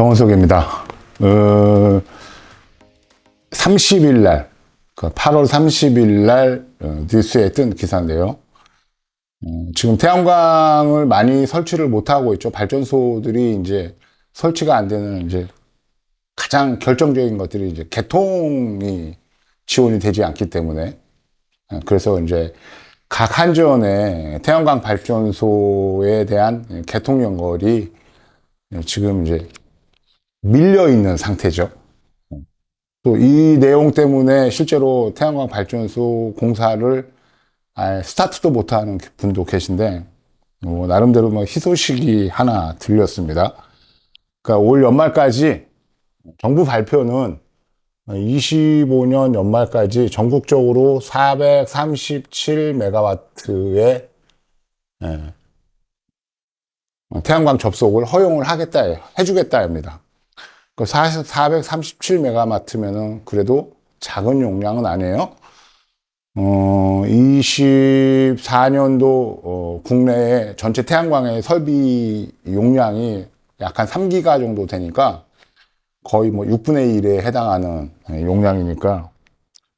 정원석입니다. 30일 날, 8월 30일 날 뉴스에 뜬 기사인데요. 지금 태양광을 많이 설치를 못하고 있죠. 발전소들이 이제 설치가 안 되는 이제 가장 결정적인 것들이 이제 개통이 지원이 되지 않기 때문에, 그래서 이제 각 한전의 태양광 발전소에 대한 개통 연결이 지금 이제 밀려 있는 상태죠. 또 이 내용 때문에 실제로 태양광 발전소 공사를 스타트도 못하는 분도 계신데, 나름대로 뭐 희소식이 하나 들렸습니다. 그러니까 올 연말까지 정부 발표는 25년 연말까지 전국적으로 437메가와트의 태양광 접속을 허용을 하겠다, 해주겠다입니다. 437메가와트면은 그래도 작은 용량은 아니에요. 24년도 국내의 전체 태양광의 설비 용량이 약 한 3기가 정도 되니까 거의 뭐 6분의 1에 해당하는 용량이니까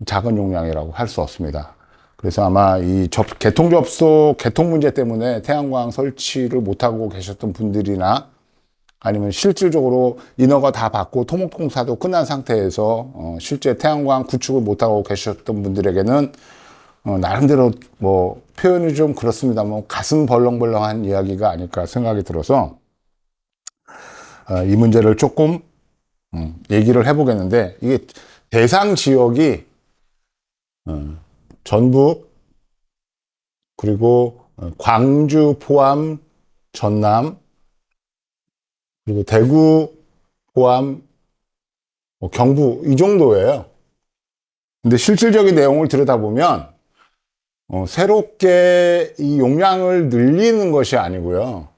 작은 용량이라고 할 수 없습니다. 그래서 아마 이 개통 접속, 개통 문제 때문에 태양광 설치를 못하고 계셨던 분들이나 아니면 실질적으로 인허가 다 받고 토목공사도 끝난 상태에서 실제 태양광 구축을 못하고 계셨던 분들에게는 나름대로 뭐 표현이 좀 그렇습니다만 가슴 벌렁벌렁한 이야기가 아닐까 생각이 들어서 이 문제를 조금 얘기를 해보겠는데, 이게 대상 지역이 전북, 그리고 광주, 포함, 전남, 그리고 대구, 포함, 경부, 이 정도예요. 근데 실질적인 내용을 들여다보면 새롭게 이 용량을 늘리는 것이 아니고요.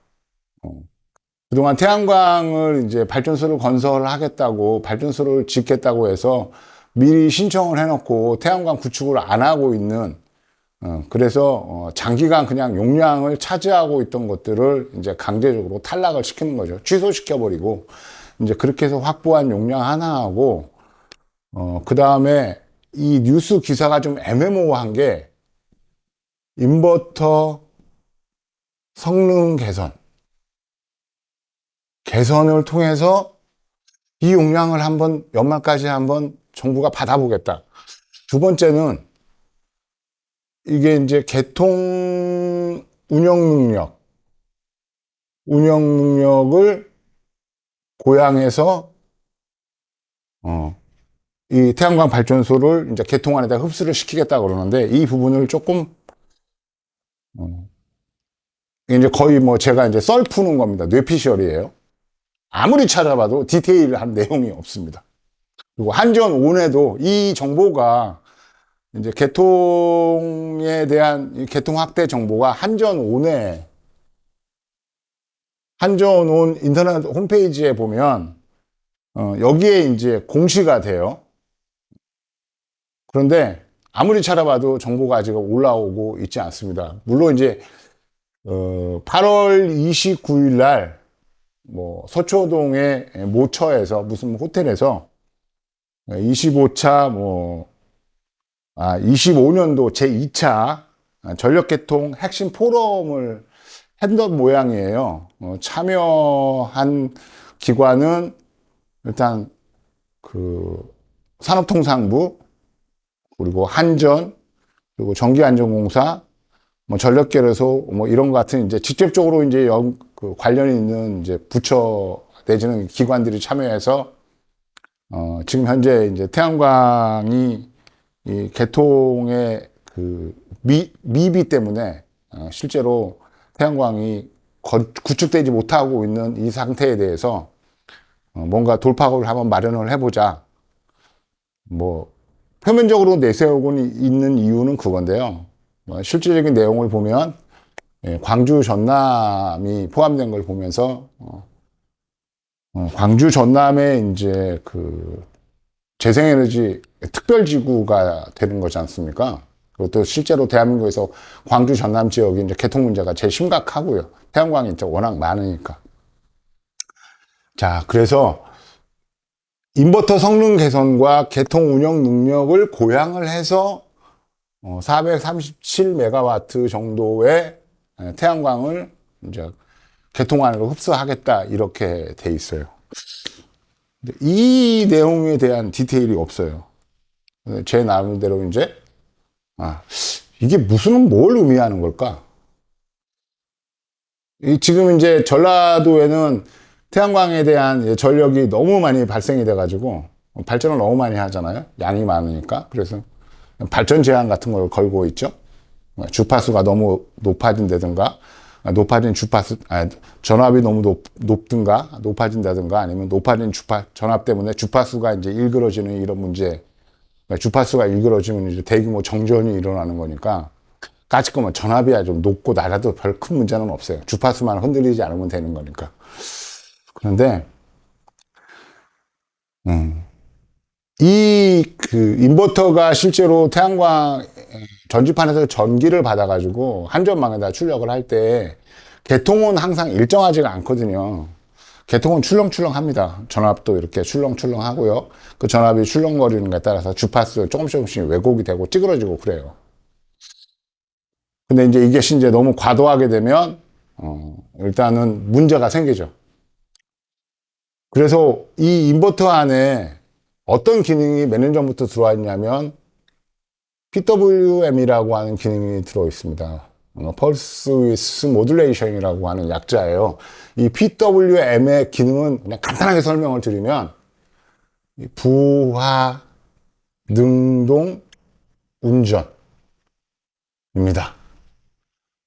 그동안 태양광을 이제 발전소를 건설하겠다고, 발전소를 짓겠다고 해서 미리 신청을 해놓고 태양광 구축을 안 하고 있는, 그래서 장기간 그냥 용량을 차지하고 있던 것들을 이제 강제적으로 탈락을 시키는 거죠. 취소시켜버리고, 이제 그렇게 해서 확보한 용량 하나하고, 그 다음에 이 뉴스 기사가 좀 애매모호한 게, 인버터 성능 개선을 통해서 이 용량을 한번 연말까지 한번 정부가 받아보겠다. 두 번째는 이게 이제 개통 운영 능력을 고양해서 이 태양광 발전소를 이제 개통 안에다 흡수를 시키겠다 그러는데, 이 부분을 조금 이제 거의 뭐 제가 이제 썰 푸는 겁니다. 뇌피셜이에요. 아무리 찾아봐도 디테일한 내용이 없습니다. 그리고 한전온에도 이 정보가 이제 개통에 대한 이 개통 확대 정보가 한전온 인터넷 홈페이지에 보면 여기에 이제 공시가 돼요. 그런데 아무리 찾아봐도 정보가 아직 올라오고 있지 않습니다. 물론 이제 8월 29일 날 뭐 서초동의 모처에서 무슨 호텔에서 25차 25년도 제2차 전력개통 핵심 포럼을 했던 모양이에요. 참여한 기관은 일단 그 산업통상부, 그리고 한전, 그리고 전기안전공사, 뭐 전력계로서 뭐 이런 것 같은 이제 직접적으로 이제 그 관련이 있는 이제 부처 내지는 기관들이 참여해서 지금 현재 이제 태양광이 이 개통의 그 미비 때문에 실제로 태양광이 구축되지 못하고 있는 이 상태에 대해서 뭔가 돌파구를 한번 마련을 해보자. 뭐 표면적으로 내세우고 있는 이유는 그건데요. 실질적인 내용을 보면 광주 전남이 포함된 걸 보면서 광주 전남에 이제 그 재생에너지 특별지구가 되는 거지 않습니까? 그것도 실제로 대한민국에서 광주 전남 지역이 이제 개통 문제가 제일 심각하고요. 태양광이 이제 워낙 많으니까. 자, 그래서 인버터 성능 개선과 개통 운영 능력을 고양을 해서 437메가와트 정도의 태양광을 이제 개통안으로 흡수하겠다 이렇게 돼 있어요. 이 내용에 대한 디테일이 없어요. 제 나름대로 이제 이게 무슨 뭘 의미하는 걸까? 지금 이제 전라도에는 태양광에 대한 전력이 너무 많이 발생이 돼가지고 발전을 너무 많이 하잖아요. 양이 많으니까. 그래서 발전 제한 같은 걸 걸고 있죠. 주파수가 너무 높아진다든가, 높아진 주파수, 전압이 너무 높든가, 높아진다든가, 아니면 높아진 전압 때문에 주파수가 이제 일그러지는 이런 문제. 주파수가 일그러지면 이제 대규모 정전이 일어나는 거니까, 까짓거면 전압이 좀 높고 낮아도 별 큰 문제는 없어요. 주파수만 흔들리지 않으면 되는 거니까. 그런데, 인버터가 실제로 태양광 전지판에서 전기를 받아가지고 한전망에다 출력을 할 때 개통은 항상 일정하지가 않거든요. 개통은 출렁출렁 합니다. 전압도 이렇게 출렁출렁 하고요. 그 전압이 출렁거리는 것에 따라서 주파수 조금씩 왜곡이 되고 찌그러지고 그래요. 근데 이제 이게 이제 너무 과도하게 되면, 일단은 문제가 생기죠. 그래서 이 인버터 안에 어떤 기능이 몇 년 전부터 들어와 있냐면, PWM이라고 하는 기능이 들어 있습니다. Pulse Width Modulation이라고 하는 약자예요. 이 PWM의 기능은 그냥 간단하게 설명을 드리면, 부하, 능동, 운전입니다.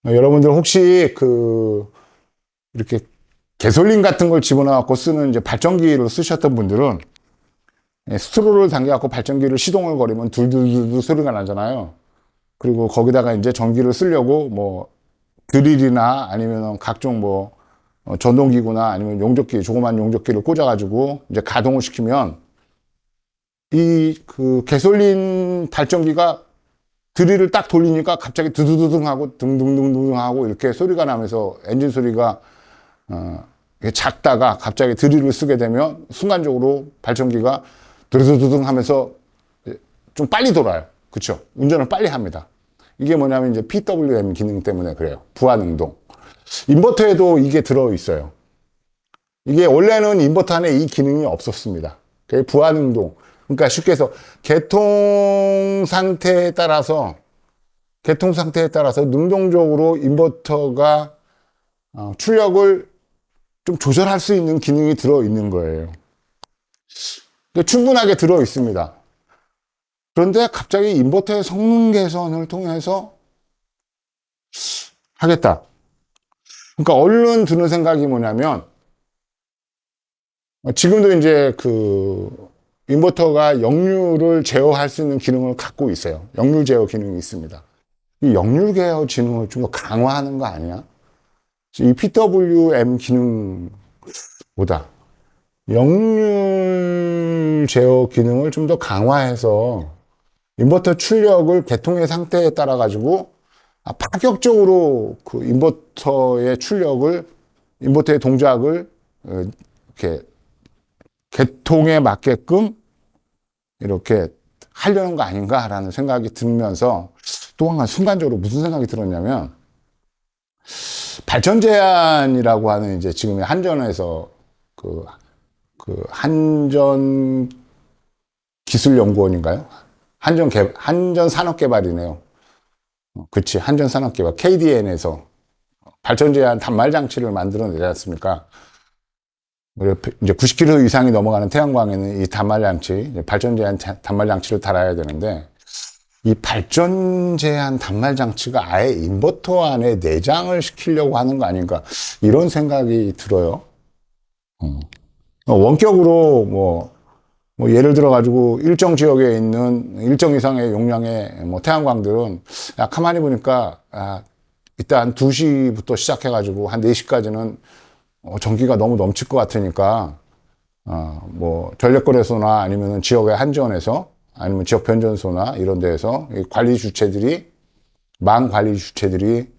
여러분들 혹시 이렇게 개솔린 같은 걸 집어넣고 쓰는 이제 발전기를 쓰셨던 분들은 스트로를 당겨갖고 발전기를 시동을 거리면 둘둘둘 소리가 나잖아요. 그리고 거기다가 이제 전기를 쓰려고 뭐 드릴이나 아니면 각종 뭐 전동기구나 아니면 용접기, 조그만 용접기를 꽂아가지고 이제 가동을 시키면 개솔린 발전기가 드릴을 딱 돌리니까 갑자기 두두두둥 하고 등등등등 하고 이렇게 소리가 나면서 엔진 소리가 작다가 갑자기 드릴을 쓰게 되면 순간적으로 발전기가 드르드둥 하면서 좀 빨리 돌아요. 그쵸? 운전을 빨리 합니다. 이게 뭐냐면 이제 PWM 기능 때문에 그래요. 부하능동. 인버터에도 이게 들어있어요. 이게 원래는 인버터 안에 이 기능이 없었습니다. 그게 부하능동. 그러니까 쉽게 해서 개통 상태에 따라서 능동적으로 인버터가 출력을 좀 조절할 수 있는 기능이 들어있는 거예요. 충분하게 들어 있습니다. 그런데 갑자기 인버터의 성능 개선을 통해서 하겠다. 그러니까 얼른 드는 생각이 뭐냐면, 지금도 이제 인버터가 역류를 제어할 수 있는 기능을 갖고 있어요. 역류 제어 기능이 있습니다. 이 역류 제어 기능을 좀 더 강화하는 거 아니야? 이 PWM 기능보다 역류 제어 기능을 좀 더 강화해서 인버터 출력을 개통의 상태에 따라 가지고 파격적으로 인버터의 동작을 이렇게 개통에 맞게끔 이렇게 하려는 거 아닌가라는 생각이 들면서 또 한 가지 순간적으로 무슨 생각이 들었냐면, 발전 제한이라고 하는 이제 지금 한전에서 한전 기술연구원인가요? 한전 산업개발이네요. 그치, 한전 산업개발, KDN에서 발전 제한 단말 장치를 만들어내지 않습니까? 이제 90km 이상이 넘어가는 태양광에는 이 단말 장치, 발전 제한 단말 장치를 달아야 되는데, 이 발전 제한 단말 장치가 아예 인버터 안에 내장을 시키려고 하는 거 아닌가, 이런 생각이 들어요. 원격으로 예를 들어 가지고 일정 지역에 있는 일정 이상의 용량의 태양광들은 가만히 보니까 일단 2시부터 시작해 가지고 한 4시까지는 전기가 너무 넘칠 것 같으니까 전력거래소나 아니면 지역의 한전에서 아니면 지역 변전소나 이런 데에서 망 관리 주체들이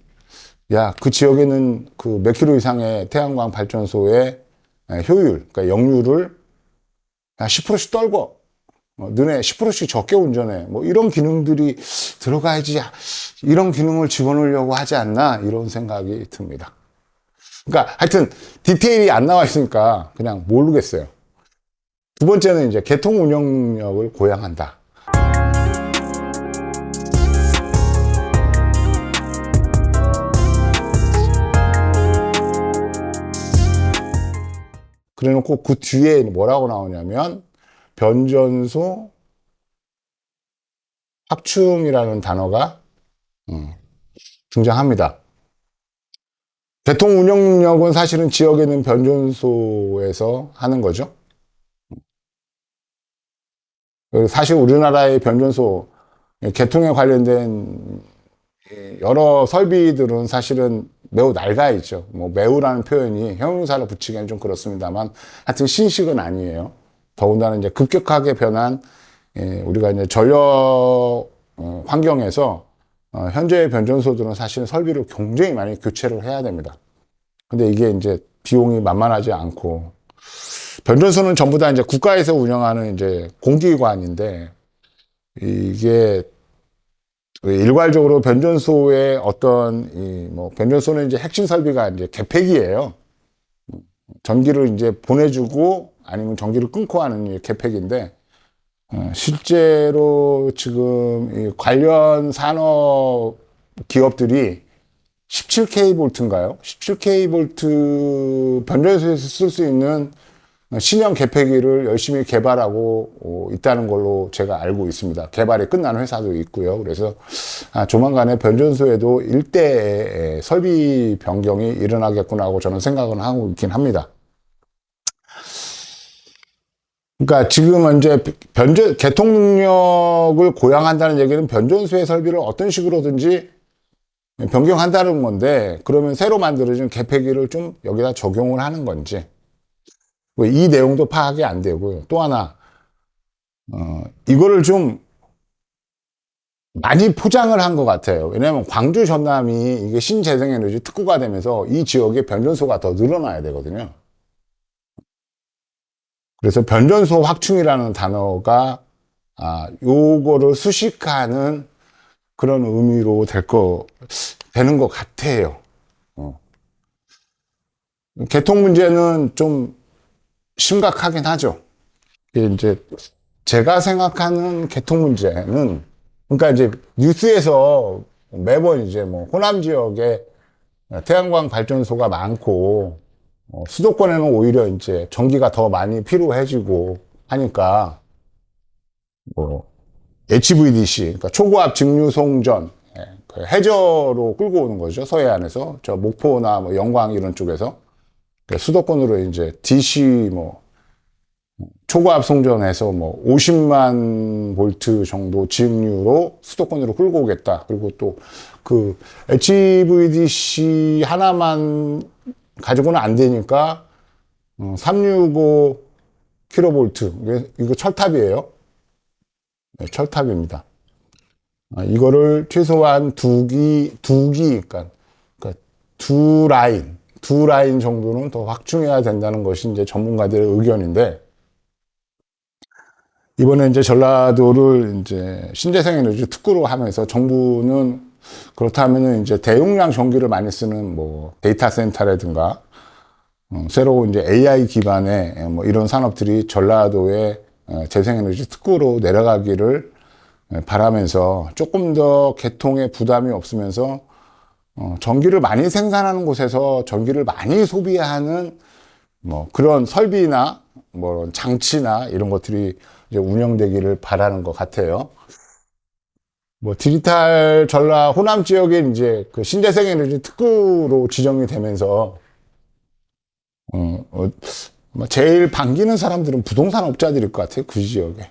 그 지역에는 몇 킬로 이상의 태양광 발전소에 효율, 그러니까 역류를 10%씩 떨궈. 너네 10%씩 적게 운전해. 뭐 이런 기능들이 들어가야지 이런 기능을 집어넣으려고 하지 않나 이런 생각이 듭니다. 그러니까 하여튼 디테일이 안 나와 있으니까 그냥 모르겠어요. 두 번째는 이제 개통 운영 능력을 고양한다. 그래 놓고 그 뒤에 뭐라고 나오냐면 변전소 확충이라는 단어가 등장합니다. 개통 운영 능력은 사실은 지역에 있는 변전소에서 하는 거죠. 사실 우리나라의 변전소 개통에 관련된 여러 설비들은 사실은 매우 낡아 있죠. 뭐 매우라는 표현이 형용사를 붙이기에는 좀 그렇습니다만 하여튼 신식은 아니에요. 더군다나 이제 급격하게 변한 우리가 이제 전력 환경에서 현재의 변전소들은 사실 설비를 굉장히 많이 교체를 해야 됩니다. 근데 이게 이제 비용이 만만하지 않고 변전소는 전부 다 이제 국가에서 운영하는 이제 공기관인데 이게 일괄적으로 변전소의 어떤 뭐 변전소는 이제 핵심 설비가 이제 개폐기예요. 전기를 이제 보내주고 아니면 전기를 끊고 하는 개폐기인데 실제로 지금 이 관련 산업 기업들이 17K볼트인가요? 17K볼트 변전소에서 쓸 수 있는 신형 개폐기를 열심히 개발하고 있다는 걸로 제가 알고 있습니다. 개발이 끝난 회사도 있고요. 그래서 조만간에 변전소에도 일대의 설비 변경이 일어나겠구나 하고 저는 생각은 하고 있긴 합니다. 그러니까 지금 이제 개통 능력을 고양한다는 얘기는 변전소의 설비를 어떤 식으로든지 변경한다는 건데 그러면 새로 만들어진 개폐기를 좀 여기다 적용을 하는 건지 이 내용도 파악이 안 되고요. 또 하나 이거를 좀 많이 포장을 한 것 같아요. 왜냐하면 광주 전남이 이게 신재생에너지 특구가 되면서 이 지역에 변전소가 더 늘어나야 되거든요. 그래서 변전소 확충이라는 단어가 요거를 수식하는 그런 의미로 되는 것 같아요. 개통 문제는 좀 심각하긴 하죠. 이제 제가 생각하는 개통 문제는 그러니까 이제 뉴스에서 매번 이제 뭐 호남 지역에 태양광 발전소가 많고 수도권에는 오히려 이제 전기가 더 많이 필요해지고 하니까 뭐 HVDC 그러니까 초고압 직류송전 그 해저로 끌고 오는 거죠. 서해안에서 저 목포나 뭐 영광 이런 쪽에서 수도권으로 이제 DC 뭐 초고압 송전해서 뭐 50만 볼트 정도 직류로 수도권으로 끌고 오겠다. 그리고 또 그 HVDC 하나만 가지고는 안 되니까 365 킬로볼트 이거 철탑이에요. 네, 철탑입니다. 이거를 최소한 그러니까 두 라인 정도는 더 확충해야 된다는 것이 이제 전문가들의 의견인데, 이번에 이제 전라도를 이제 신재생에너지 특구로 하면서 정부는 그렇다면은 이제 대용량 전기를 많이 쓰는 뭐 데이터 센터라든가 새로운 이제 AI 기반의 뭐 이런 산업들이 전라도에 재생에너지 특구로 내려가기를 바라면서 조금 더 개통에 부담이 없으면서 전기를 많이 생산하는 곳에서 전기를 많이 소비하는 뭐 그런 설비나 뭐 장치나 이런 것들이 이제 운영되기를 바라는 것 같아요. 뭐 디지털 전라 호남 지역에 이제 그 신재생에너지 특구로 지정이 되면서 제일 반기는 사람들은 부동산 업자들일 것 같아요. 그 지역에.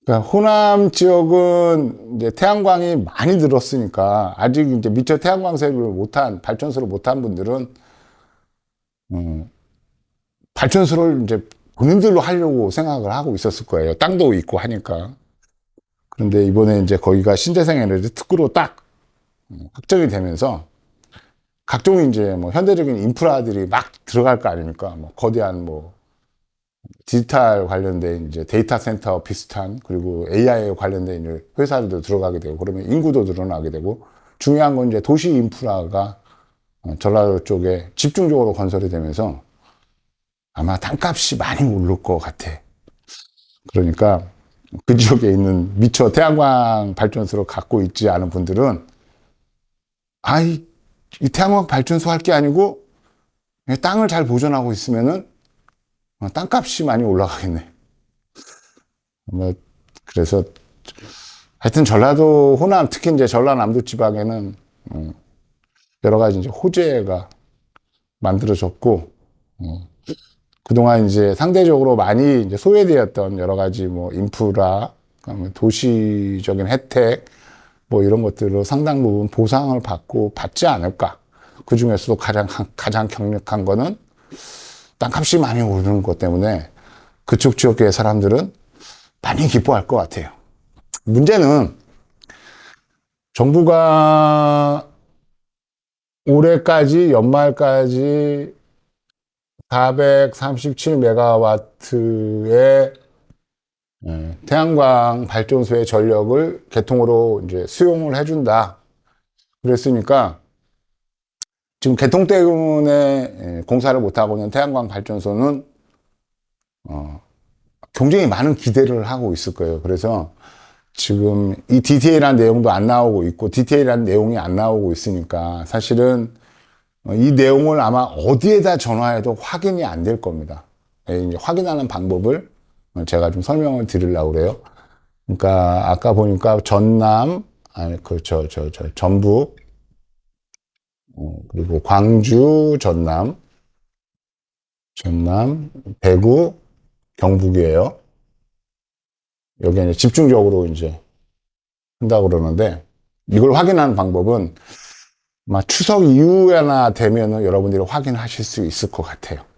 그러니까 호남 지역은 이제 태양광이 많이 늘었으니까 아직 이제 미처 태양광 세를 발전소를 못한 분들은 발전소를 이제 본인들로 하려고 생각을 하고 있었을 거예요. 땅도 있고 하니까. 그런데 이번에 이제 거기가 신재생 에너지 특구로 딱 확정이 되면서 각종 이제 뭐 현대적인 인프라들이 막 들어갈 거 아닙니까? 뭐 거대한 뭐 디지털 관련된 이제 데이터 센터 비슷한, 그리고 AI 관련된 이제 회사들도 들어가게 되고, 그러면 인구도 늘어나게 되고, 중요한 건 이제 도시 인프라가 전라도 쪽에 집중적으로 건설이 되면서 아마 땅값이 많이 오를 것 같아. 그러니까 그 지역에 있는 미처 태양광 발전소를 갖고 있지 않은 분들은, 이 태양광 발전소 할 게 아니고 땅을 잘 보존하고 있으면은 땅값이 많이 올라가겠네. 뭐 그래서 하여튼 전라도 호남, 특히 이제 전라남도 지방에는 여러 가지 이제 호재가 만들어졌고, 그동안 이제 상대적으로 많이 이제 소외되었던 여러 가지 뭐 인프라, 도시적인 혜택, 뭐 이런 것들로 상당 부분 보상을 받지 않을까. 그 중에서도 가장 강력한 거는 땅값이 많이 오르는 것 때문에 그쪽 지역의 사람들은 많이 기뻐할 것 같아요. 문제는 정부가 올해까지, 연말까지 437메가와트의 태양광 발전소의 전력을 개통으로 이제 수용을 해준다. 그랬으니까 지금 개통 때문에 공사를 못하고 있는 태양광 발전소는 굉장히 많은 기대를 하고 있을 거예요. 그래서 지금 이 디테일한 내용도 안 나오고 있고, 디테일한 내용이 안 나오고 있으니까 사실은 이 내용을 아마 어디에다 전화해도 확인이 안 될 겁니다. 이제 확인하는 방법을 제가 좀 설명을 드리려고 그래요. 그러니까 아까 보니까 전남, 전북, 그리고 광주, 전남, 대구, 경북이에요. 여기에 이제 집중적으로 이제 한다고 그러는데, 이걸 확인하는 방법은 아마 추석 이후에나 되면은 여러분들이 확인하실 수 있을 것 같아요.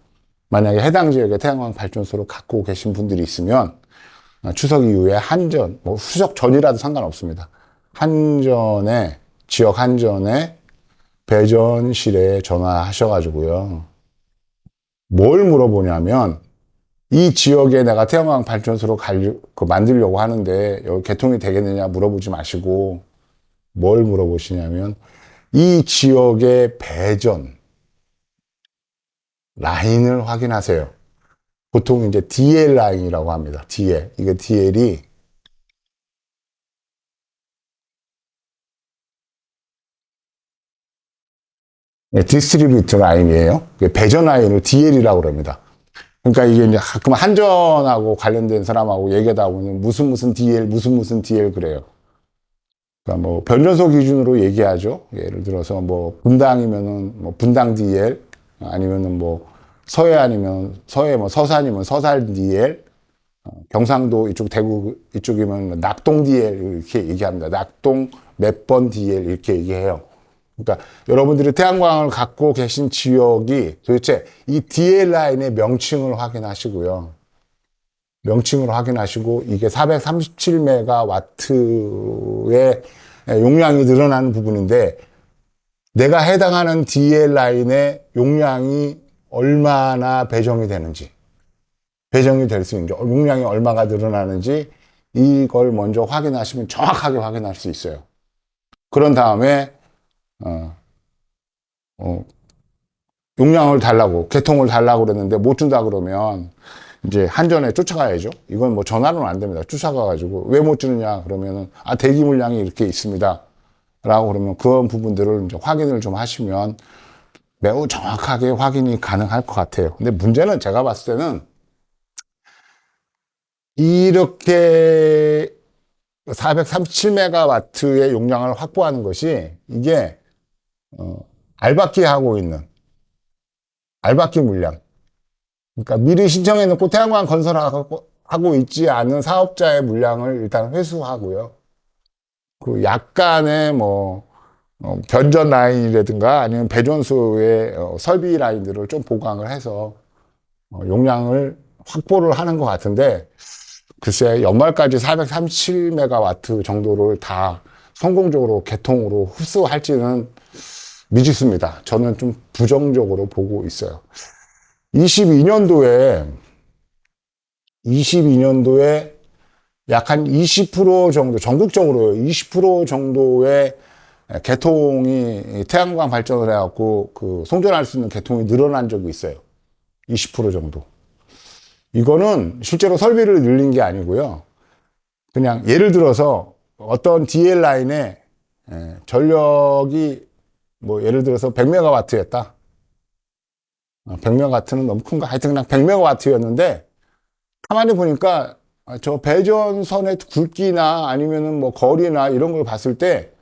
만약에 해당 지역에 태양광 발전소를 갖고 계신 분들이 있으면 추석 이후에 한전, 뭐 추석 전이라도 상관없습니다. 지역 한전에 배전실에 전화하셔가지고요. 뭘 물어보냐면, 이 지역에 내가 태양광 발전소를 만들려고 하는데 여기 개통이 되겠느냐 물어보지 마시고, 뭘 물어보시냐면, 이 지역의 배전 라인을 확인하세요. 보통 이제 DL 라인이라고 합니다. DL. 이게 DL이 디스트리뷰터 라인이에요. 배전 라인을 DL이라고 그럽니다. 그러니까 이게 이제 가끔 한전하고 관련된 사람하고 얘기하다 보면 무슨 DL, 무슨 DL 그래요. 그러니까 뭐 변전소 기준으로 얘기하죠. 예를 들어서 뭐 분당이면은 뭐 분당 DL, 아니면은 뭐 서해 아니면 서해, 뭐 서산이면 서산 DL, 경상도 이쪽 대구 이쪽이면 낙동 DL 이렇게 얘기합니다. 낙동 몇 번 DL 이렇게 얘기해요. 그러니까 여러분들이 태양광을 갖고 계신 지역이 도대체 이 DL 라인의 명칭을 확인하시고요. 명칭을 확인하시고, 이게 437메가와트의 용량이 늘어나는 부분인데, 내가 해당하는 DL 라인의 용량이 얼마나 배정이 되는지, 배정이 될 수 있는지, 용량이 얼마가 늘어나는지, 이걸 먼저 확인하시면 정확하게 확인할 수 있어요. 그런 다음에 용량을 달라고, 개통을 달라고 그랬는데 못 준다 그러면 이제 한전에 쫓아가야죠. 이건 뭐 전화로는 안 됩니다. 쫓아가가지고 왜 못 주느냐 그러면은 대기 물량이 이렇게 있습니다. 라고 그러면 그런 부분들을 이제 확인을 좀 하시면 매우 정확하게 확인이 가능할 것 같아요. 근데 문제는 제가 봤을 때는 이렇게 437메가와트의 용량을 확보하는 것이 이게 알박기 하고 있는 알박기 물량, 그러니까 미리 신청해 놓고 태양광 건설하고 있지 않은 사업자의 물량을 일단 회수하고요. 그 약간의 뭐 변전 라인이라든가 아니면 배전소의 설비 라인들을 좀 보강을 해서 용량을 확보를 하는 것 같은데, 글쎄 연말까지 437메가와트 정도를 다 성공적으로 개통으로 흡수할지는 미지수입니다. 저는 좀 부정적으로 보고 있어요. 22년도에 약 한 20% 정도, 전국적으로 20% 정도의 개통이 태양광 발전을 해갖고 송전할 수 있는 개통이 늘어난 적이 있어요. 20% 정도. 이거는 실제로 설비를 늘린 게 아니고요. 그냥 예를 들어서 어떤 DL 라인에 전력이 뭐 예를 들어서 100메가와트였다. 100메가와트는 너무 큰가? 하여튼 그냥 100메가와트였는데 가만히 보니까 저 배전선의 굵기나 아니면은 뭐 거리나 이런 걸 봤을 때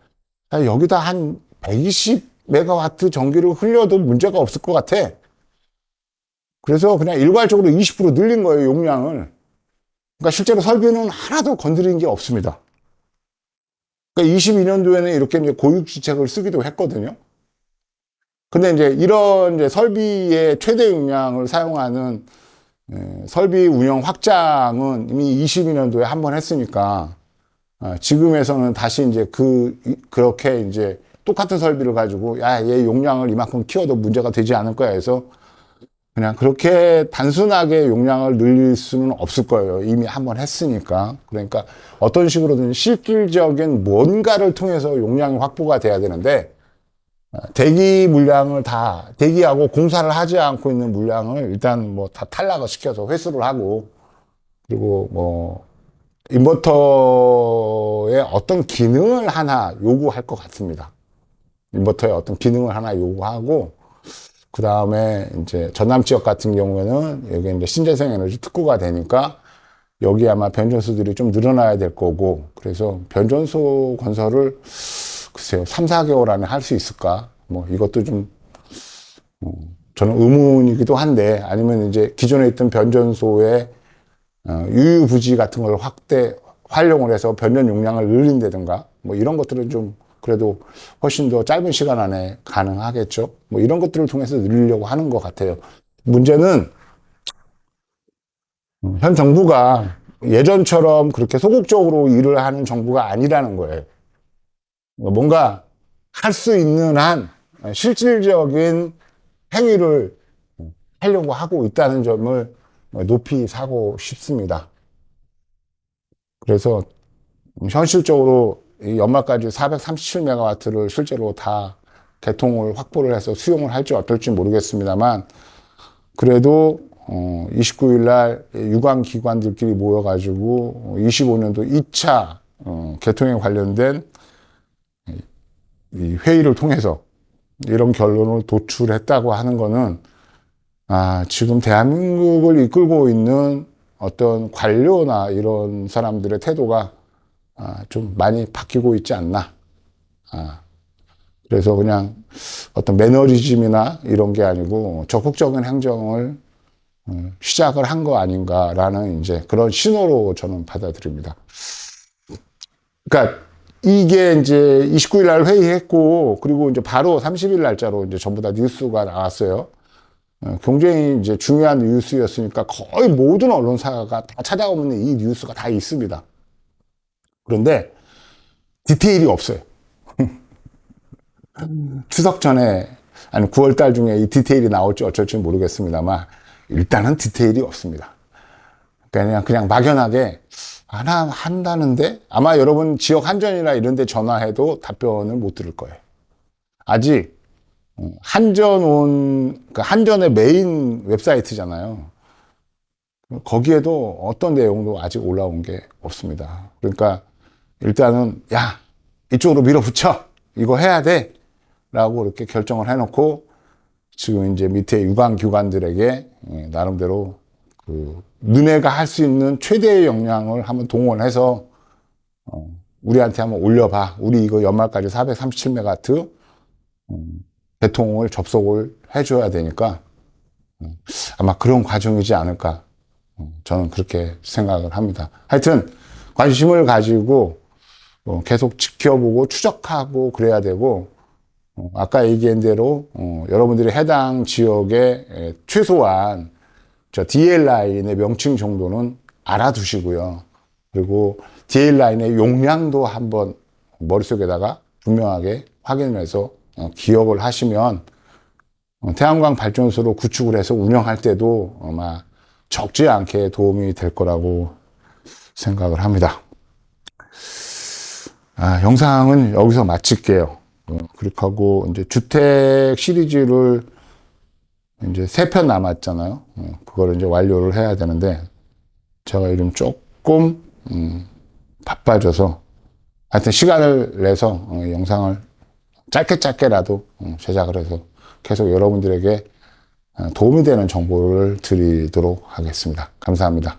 여기다 한 120메가와트 전기를 흘려도 문제가 없을 것 같아. 그래서 그냥 일괄적으로 20% 늘린 거예요, 용량을. 그러니까 실제로 설비는 하나도 건드린 게 없습니다. 그러니까 22년도에는 이렇게 이제 고육지책을 쓰기도 했거든요. 근데 이제 이런 이제 설비의 최대 용량을 사용하는 설비 운영 확장은 이미 22년도에 한 번 했으니까 지금에서는 다시 이제 그렇게 이제 똑같은 설비를 가지고 얘 용량을 이만큼 키워도 문제가 되지 않을 거야 해서 그냥 그렇게 단순하게 용량을 늘릴 수는 없을 거예요. 이미 한 번 했으니까. 그러니까 어떤 식으로든 실질적인 뭔가를 통해서 용량이 확보가 돼야 되는데 대기 물량을 다 대기하고 공사를 하지 않고 있는 물량을 일단 뭐 다 탈락을 시켜서 회수를 하고 그리고 뭐 인버터의 어떤 기능을 하나 요구할 것 같습니다. 인버터의 어떤 기능을 하나 요구하고 그 다음에 이제 전남 지역 같은 경우에는 여기 이제 신재생 에너지 특구가 되니까 여기 아마 변전소들이 좀 늘어나야 될 거고 그래서 변전소 건설을 글쎄요 3, 4개월 안에 할 수 있을까 뭐 이것도 좀 저는 의문이기도 한데 아니면 이제 기존에 있던 변전소의 유유부지 같은 걸 활용을 해서 변전 용량을 늘린다든가 뭐 이런 것들은 좀 그래도 훨씬 더 짧은 시간 안에 가능하겠죠. 뭐 이런 것들을 통해서 늘리려고 하는 것 같아요. 문제는 현 정부가 예전처럼 그렇게 소극적으로 일을 하는 정부가 아니라는 거예요. 뭔가 할 수 있는 한 실질적인 행위를 하려고 하고 있다는 점을 높이 사고 싶습니다. 그래서 현실적으로 이 연말까지 437메가와트를 실제로 다 개통을 확보를 해서 수용을 할지 어떨지 모르겠습니다만 그래도 29일 날 유관 기관들끼리 모여가지고 25년도 2차 개통에 관련된 이 회의를 통해서 이런 결론을 도출했다고 하는 거는 지금 대한민국을 이끌고 있는 어떤 관료나 이런 사람들의 태도가 좀 많이 바뀌고 있지 않나. 그래서 그냥 어떤 매너리즘이나 이런 게 아니고 적극적인 행정을 시작을 한 거 아닌가라는 이제 그런 신호로 저는 받아들입니다. 그러니까 이게 이제 29일 날 회의했고 그리고 이제 바로 30일 날짜로 이제 전부 다 뉴스가 나왔어요. 굉장히 이제 중요한 뉴스였으니까 거의 모든 언론사가 다 찾아오는 이 뉴스가 다 있습니다. 그런데 디테일이 없어요. 추석 전에 아니 9월 달 중에 이 디테일이 나올지 어쩔지 모르겠습니다만 일단은 디테일이 없습니다. 그냥 막연하게 하나 한다는데 아마 여러분 지역 한전이나 이런 데 전화해도 답변을 못 들을 거예요. 아직 한전의 메인 웹사이트잖아요. 거기에도 어떤 내용도 아직 올라온 게 없습니다. 그러니까 일단은 이쪽으로 밀어붙여 이거 해야 돼 라고 이렇게 결정을 해놓고 지금 이제 밑에 유관 기관들에게 나름대로 너네가 할 수 있는 최대의 역량을 한번 동원해서 우리한테 한번 올려봐. 우리 이거 연말까지 437메가와트 배통을 접속을 해줘야 되니까 아마 그런 과정이지 않을까. 저는 그렇게 생각을 합니다. 하여튼 관심을 가지고 계속 지켜보고 추적하고 그래야 되고 아까 얘기한 대로 여러분들이 해당 지역에 최소한 저 DL 라인의 명칭 정도는 알아두시고요. 그리고 DL 라인의 용량도 한번 머릿속에다가 분명하게 확인해서 기억을 하시면 태양광 발전소로 구축을 해서 운영할 때도 아마 적지 않게 도움이 될 거라고 생각을 합니다. 영상은 여기서 마칠게요. 그렇게 하고 이제 주택 시리즈를 이제 3편 남았잖아요. 그걸 이제 완료를 해야 되는데 제가 요즘 조금 바빠져서 하여튼 시간을 내서 영상을 짧게라도 제작을 해서 계속 여러분들에게 도움이 되는 정보를 드리도록 하겠습니다. 감사합니다.